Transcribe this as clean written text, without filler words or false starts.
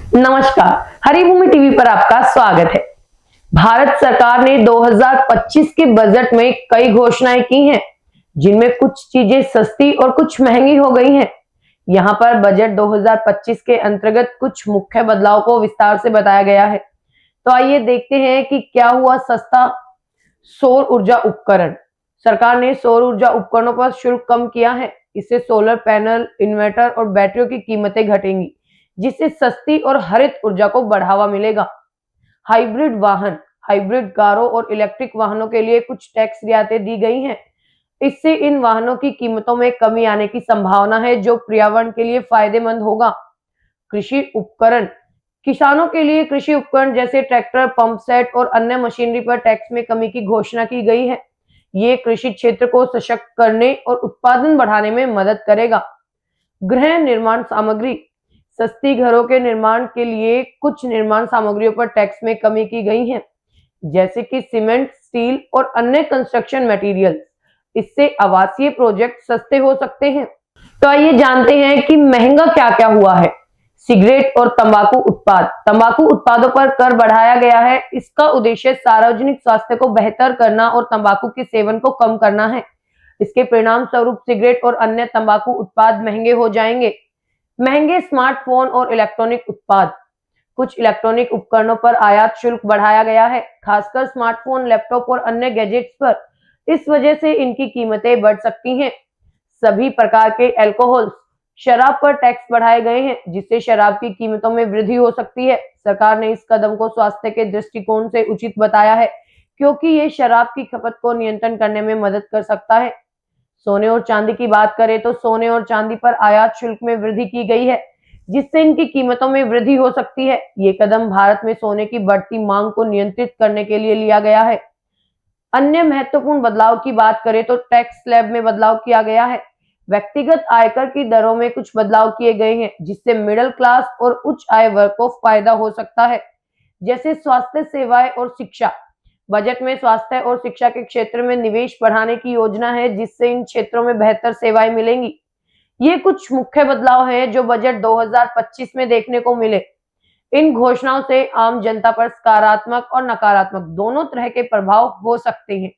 नमस्कार, हरिभूमि टीवी पर आपका स्वागत है। भारत सरकार ने 2025 के बजट में कई घोषणाएं की हैं, जिनमें कुछ चीजें सस्ती और कुछ महंगी हो गई हैं। यहाँ पर बजट 2025 के अंतर्गत कुछ मुख्य बदलाव को विस्तार से बताया गया है। तो आइए देखते हैं कि क्या हुआ सस्ता। सौर ऊर्जा उपकरण। सरकार ने सौर ऊर्जा उपकरणों पर शुल्क कम किया है। इससे सोलर पैनल, इन्वर्टर और बैटरियों की कीमतें घटेंगी, जिससे सस्ती और हरित ऊर्जा को बढ़ावा मिलेगा। हाइब्रिड वाहन। हाइब्रिड कारों और इलेक्ट्रिक वाहनों के लिए कुछ टैक्स रियायतें दी गई हैं। इससे इन वाहनों की कीमतों में कमी आने की संभावना है, जो पर्यावरण के लिए फायदेमंद होगा। कृषि उपकरण। किसानों के लिए कृषि उपकरण जैसे ट्रैक्टर, पंप सेट और अन्य मशीनरी पर टैक्स में कमी की घोषणा की गई है। ये कृषि क्षेत्र को सशक्त करने और उत्पादन बढ़ाने में मदद करेगा। गृह निर्माण सामग्री। सस्ती घरों के निर्माण के लिए कुछ निर्माण सामग्रियों पर टैक्स में कमी की गई है, जैसे कि सीमेंट, स्टील और अन्य कंस्ट्रक्शन मटेरियल। इससे आवासीय प्रोजेक्ट सस्ते हो सकते हैं। तो आइए जानते हैं कि महंगा क्या क्या हुआ है। सिगरेट और तंबाकू उत्पाद। तंबाकू उत्पादों पर कर बढ़ाया गया है। इसका उद्देश्य सार्वजनिक स्वास्थ्य को बेहतर करना और तंबाकू के सेवन को कम करना है। इसके परिणाम स्वरूप सिगरेट और अन्य तंबाकू उत्पाद महंगे हो जाएंगे। महंगे स्मार्टफोन और इलेक्ट्रॉनिक उत्पाद। कुछ इलेक्ट्रॉनिक उपकरणों पर आयात शुल्क बढ़ाया गया है, खासकर स्मार्टफोन, लैपटॉप और अन्य गैजेट्स पर। इस वजह से इनकी कीमतें बढ़ सकती हैं। सभी प्रकार के अल्कोहल, शराब पर टैक्स बढ़ाए गए हैं, जिससे शराब की कीमतों में वृद्धि हो सकती है। सरकार ने इस कदम को स्वास्थ्य के दृष्टिकोण से उचित बताया है, क्योंकि ये शराब की खपत को नियंत्रण करने में मदद कर सकता है। सोने और चांदी की बात करें तो सोने और चांदी पर आयात शुल्क में वृद्धि की गई है, जिससे इनकी कीमतों में वृद्धि हो सकती है। ये कदम भारत में सोने की बढ़ती मांग को नियंत्रित करने के लिए लिया गया है। अन्य महत्वपूर्ण बदलाव की बात करें तो टैक्स स्लैब में बदलाव किया गया है। व्यक्तिगत आयकर की दरों में कुछ बदलाव किए गए हैं, जिससे मिडिल क्लास और उच्च आय वर्ग को फायदा हो सकता है। जैसे स्वास्थ्य सेवाएं और शिक्षा। बजट में स्वास्थ्य और शिक्षा के क्षेत्र में निवेश बढ़ाने की योजना है, जिससे इन क्षेत्रों में बेहतर सेवाएं मिलेंगी। ये कुछ मुख्य बदलाव हैं जो बजट 2025 में देखने को मिले। इन घोषणाओं से आम जनता पर सकारात्मक और नकारात्मक दोनों तरह के प्रभाव हो सकते हैं।